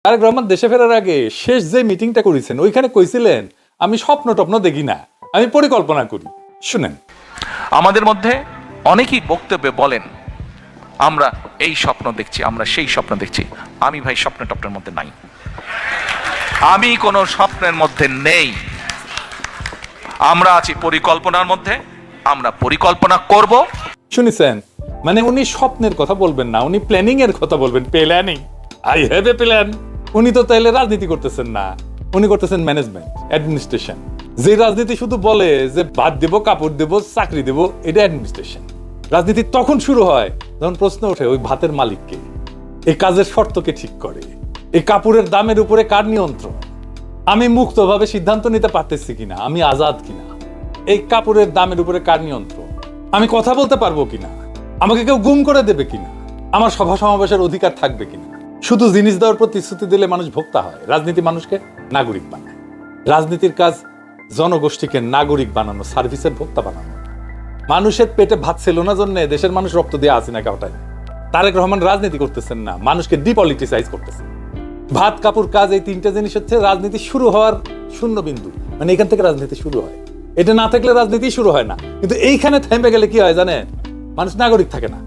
তারেক রহমান দেশে ফেরার আগে শেষ যে মিটিংটা করেছেন ওইখানে কইছিলেন আমি স্বপ্ন টপ্ন দেখি না, আমি পরিকল্পনা করি। শুনেন, আমাদের মধ্যে অনেকেই বক্তব্যে বলেন আমরা এই স্বপ্ন দেখছি, আমরা সেই স্বপ্ন দেখছি। আমি ভাই স্বপ্ন টপ্নের মধ্যে নাই, আমি কোনো স্বপ্নের মধ্যে নেই। আমরা আছি পরিকল্পনার মধ্যে, আমরা পরিকল্পনা করব। শুনেছেন, মানে উনি স্বপ্নের কথা বলবেন না, উনি প্ল্যানিং এর কথা বলবেন। Planning, I have a plan. উনি তো তাইলে রাজনীতি করতেছেন না, উনি করতেছেন ম্যানেজমেন্ট, অ্যাডমিনিস্ট্রেশন। যে রাজনীতি শুধু বলে যে ভাত দেব, কাপড় দেব, চাকরি দেব, এটা অ্যাডমিনিস্ট্রেশন। রাজনীতি তখন শুরু হয় যখন প্রশ্ন ওঠে ওই ভাতের মালিককে, এই কাজের শর্তকে ঠিক করে, এই কাপড়ের দামের উপরে কার নিয়ন্ত্রণ, আমি মুক্তভাবে সিদ্ধান্ত নিতে পারতেছি কিনা, আমি আজাদ কিনা, এই কাপড়ের দামের উপরে কার নিয়ন্ত্রণ, আমি কথা বলতে পারবো কিনা, আমাকে কেউ গুম করে দেবে কিনা, আমার সভা সমাবেশের অধিকার থাকবে কিনা। শুধু জিনিস দেওয়ার প্রতিশ্রুতি দিলে মানুষ ভোক্তা হয়, রাজনীতি মানুষকে নাগরিক বানায়। রাজনীতির কাজ জনগোষ্ঠীকে নাগরিক বানানো, সার্ভিসের ভোক্তা বানানো। মানুষের পেটে ভাত ছিল না জন্য দেশের মানুষ রক্ত দিয়ে আসি না কাউটাই। তারেক রহমান রাজনীতি করতেছেন না, মানুষকে ডিপলিটিসাইজ করতেছেন। ভাত কাপড় কাজ, এই তিনটা জিনিস হচ্ছে রাজনীতি শুরু হওয়ার শূন্য বিন্দু, মানে এখান থেকে রাজনীতি শুরু হয়। এটা না থাকলে রাজনীতি শুরু হয় না। কিন্তু এইখানে থেমে গেলে কি হয় জানেন, মানুষ নাগরিক থাকে না,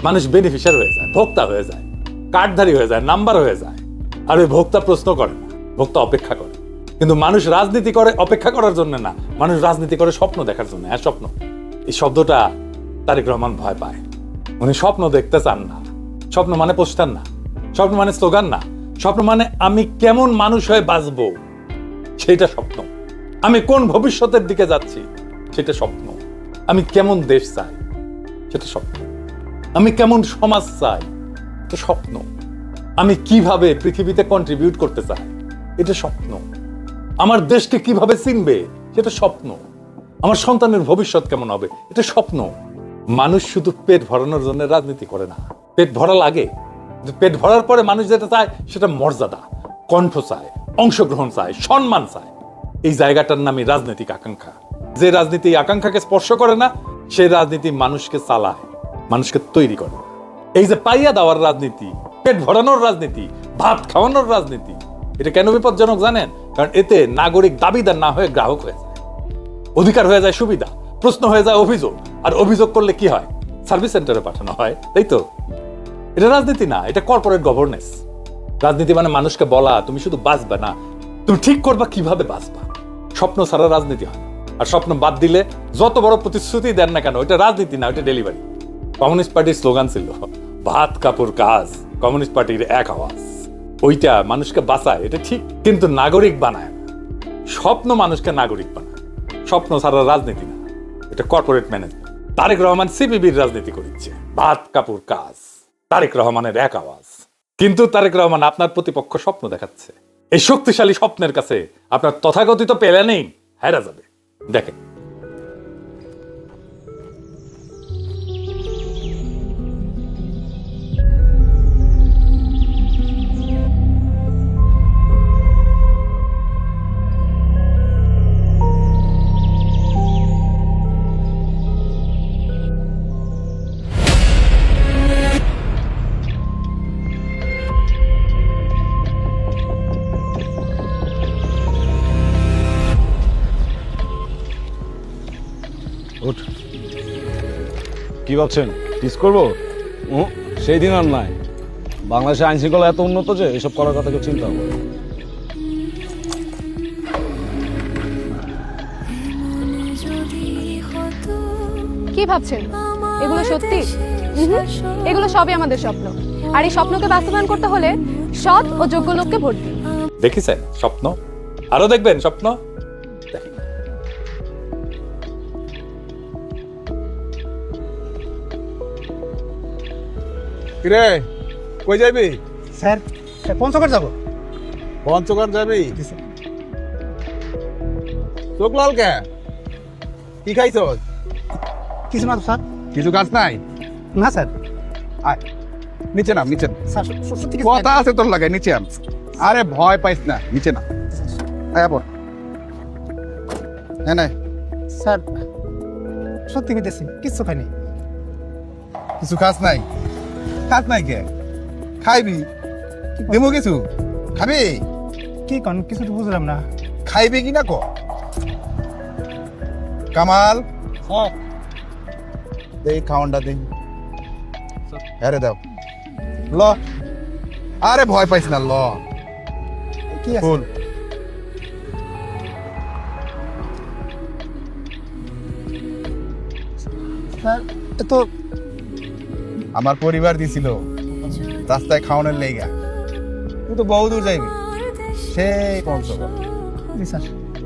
মানুষ বেনিফিশিয়ার হয়ে যায়, ভোক্তা হয়ে যায়, কার্ডধারী হয়ে যায়, নাম্বার হয়ে যায়। আর ওই ভোক্তা প্রশ্ন করে না, ভোক্তা অপেক্ষা করে। কিন্তু মানুষ রাজনীতি করে অপেক্ষা করার জন্য না, মানুষ রাজনীতি করে স্বপ্ন দেখার জন্য। হ্যাঁ, স্বপ্ন, এই শব্দটা তারেক রহমান ভয় পায়। উনি স্বপ্ন দেখতে চান না। স্বপ্ন মানে পোস্টার না, স্বপ্ন মানে স্লোগান না, স্বপ্ন মানে আমি কেমন মানুষ হয়ে বাঁচবো সেটা স্বপ্ন, আমি কোন ভবিষ্যতের দিকে যাচ্ছি সেটা স্বপ্ন, আমি কেমন দেশ চাই সেটা স্বপ্ন, আমি কেমন সমাজ চাই এটা স্বপ্ন, আমি কিভাবে পৃথিবীতে কন্ট্রিবিউট করতে চাই এটা স্বপ্ন, আমার দেশকে কিভাবে চিনবে সেটা স্বপ্ন, আমার সন্তানের ভবিষ্যৎ কেমন হবে এটা স্বপ্ন। মানুষ শুধু পেট ভরানোর জন্য রাজনীতি করে না, পেট ভরা লাগে, পেট ভরার পরে মানুষ যেটা চায় সেটা মর্যাদা, কণ্ঠ চায়, অংশগ্রহণ চায়, সম্মান চায়। এই জায়গাটার নামই রাজনৈতিক আকাঙ্ক্ষা। যে রাজনীতি আকাঙ্ক্ষাকে স্পর্শ করে না সেই রাজনীতি মানুষকে চালায়, মানুষকে তৈরি করে। এই যে পাইয়া দেওয়ার রাজনীতি, পেট ভরানোর রাজনীতি, ভাত খাওয়ানোর রাজনীতি, এটা কেন বিপজ্জনক জানেন? কারণ এতে নাগরিক দাবিদার না হয়ে গ্রাহক হয়ে যায়, অধিকার হয়ে যায় সুবিধা, প্রশ্ন হয়ে যায় অভিযোগ, আর অভিযোগ করলে কি হয়? সার্ভিস সেন্টারে পাঠানো হয়, তাই তো? এটা রাজনীতি না, এটা কর্পোরেট গভর্নেন্স। রাজনীতি মানে মানুষকে বলা তুমি শুধু বাঁচবে না, তুমি ঠিক করবা কিভাবে বাঁচবা। স্বপ্ন ছাড়া রাজনীতি হয়। আর স্বপ্ন বাদ দিলে যত বড় প্রতিশ্রুতি দেন না কেন, এটা রাজনীতি না, এটা ডেলিভারি। কমিউনিস্ট পার্টির স্লোগান ছিল ভাত কাপড় কাজ, কমিউনিস্ট পার্টির এক আওয়াজ। ওইটা মানুষকে বাঁচায়, এটা ঠিক, কিন্তু নাগরিক বানায় না। স্বপ্ন মানুষকে নাগরিক বানায়, স্বপ্ন ছাড়া রাজনীতি না, এটা কর্পোরেট ম্যানেজমেন্ট। তারেক রহমান সিপিবির রাজনীতি করছে, ভাত কাপড় কাজ, তারেক রহমানের এক আওয়াজ। কিন্তু তারেক রহমান আপনার প্রতিপক্ষ স্বপ্ন দেখাচ্ছে। এই শক্তিশালী স্বপ্নের কাছে আপনার তথাকথিত প্ল্যানিং হেরা যাবে। দেখেন, উঠ। কি ভাবছেন টিস করবো? সেই দিন আর নাই। বাংলাদেশের আইন শৃঙ্খলা এত উন্নত যে এসব করার কথা কেউ চিন্তা হবে। কি ভাবছেন এগুলো সত্যি? এগুলো সবই আমাদের স্বপ্ন, আর এই স্বপ্নকে বাস্তবায়ন করতে হলে সৎ ও যোগ্য লোককে ভোট দিন। দেখেছেন স্বপ্ন, আরো দেখবেন স্বপ্ন। কিরে কই যাবি? স্যার পঞ্চগড় যাব। পঞ্চগড় যাবি? চোখ লাল কে? কি খাইছ? কিছু না তো স্যার। কিছু কাজ নাই? না স্যার। আয় নিচে নাম, নিচে নাম। স্যার সত্যি কিছু কথা আছে তোর লাগে, নিচে আন। আরে ভয় পাইস না, নিচে না। আয় বল। হ্যাঁ নাই স্যার, সত্যি কইতেছি কিছু খাইনি। কিছু কাজ নাই? কাজ নাই কে? খাইবি? দেবো কিছু? খাবি? কি কন কিছু তো বুঝলাম না। খাইবে কি না ক? কামাল দেই খাওয়ানটা দেই। আরে দাও ল। আরে ভয় পাইস না, ল। কি আছে ফুল স্যার? এ তো আমার পরিবার দিছিল রাস্তায় খাওয়ানোর লেগা। তুই তো বহু দূর যাইবি, সেই পঞ্চগড়। জি স্যার।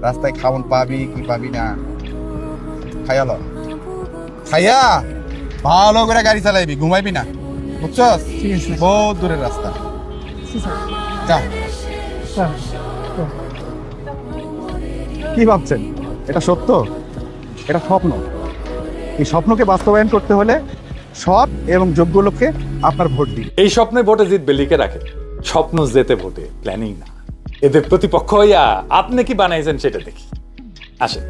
রাস্তায় খাওন পাবি কি পাবি না খাইয়া ল। খাইয়া ভালো করে গাড়ি চালাইবি, ঘুমাইবি না, বুঝছস? ঠিক আছে। বহুত দূরের রাস্তা। জি স্যার। যা। স্যার কি ভাবছেন এটা সত্য? এটা স্বপ্ন। এই স্বপ্নকে বাস্তবায়ন করতে হলে সৎ এবং যোগ্য লোককে আপনার ভোট দিন। এই স্বপ্নে ভোটে জিতবে লিখে রাখেন, স্বপ্ন জেতে ভোটে, প্ল্যানিং না। এদের প্রতিপক্ষ হইয়া আপনি কি বানাইছেন সেটা দেখি। আসেন।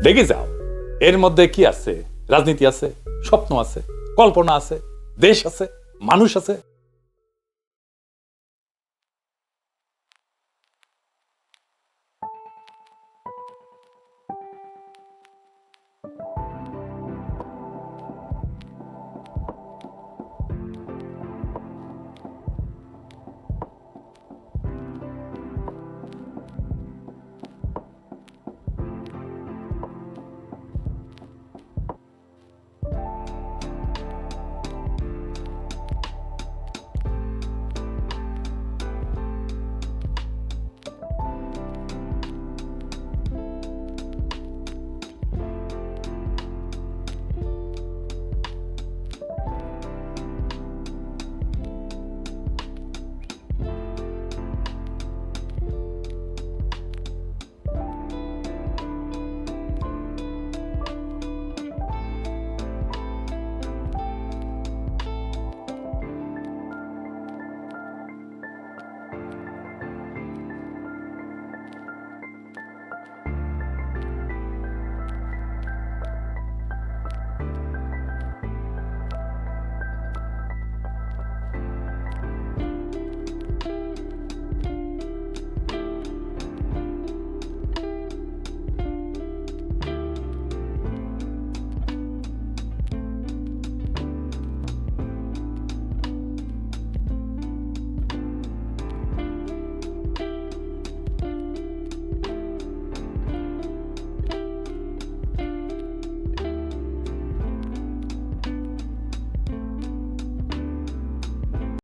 দেখে যাও এর মধ্যে কি আছে। রাজনীতি আছে, স্বপ্ন আছে, কল্পনা আছে, দেশ আছে, মানুষ আছে।